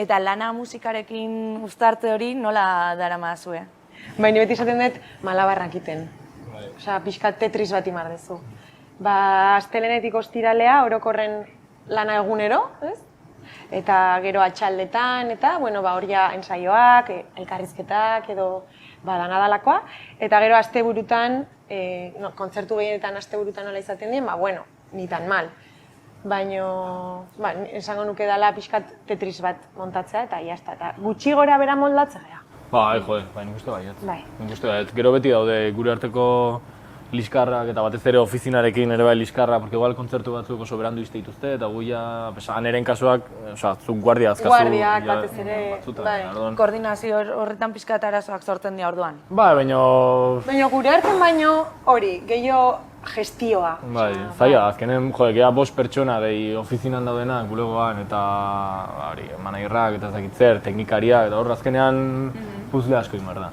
Eta lana musikarekin uztartze hori nola daramazue? Baina beti esaten dut malabarrak iten. Osea, pixkat Tetris bat imar dezu. Ba, astelenetik ostiralea orokorren lana egunero, ez? Eta gero atxaldetan, eta, bueno, ba, hor ja ensaioak, elkarrizketak edo danadalakoa. Eta gero asteburutan, kontzertu gehienetan asteburutan nola izaten dien, ba, bueno, ni tan mal. Baina, ba, esango nuke dela pixkat Tetris bat montatzea, eta jazta, eta gutxi gora bera moldatzea. Bai, jode, nik uste baiet. Bai. Nik uste baiet. Gero beti daude gure arteko liskarrak eta batez ere ofizinarekin ere bai liskarra, porque igual kontzertu batzuk oso berandu izte dituzte, eta gu ja, aneren kasuak, zuk guardia azkazu. Guardiak batez ere, bai. Koordinazio horretan pixkat arazoak sortzen dira orduan. Bai, baina... Baina gure artean baino hori, gehiago gestioa. Bai, zaila, azkenen, jode, geha 5 pertsona dei ofizinan daudenak, bulegoan, eta managerrak, eta ez dakit zer, teknikariak, eta hor azkenean puzle asko inbar da.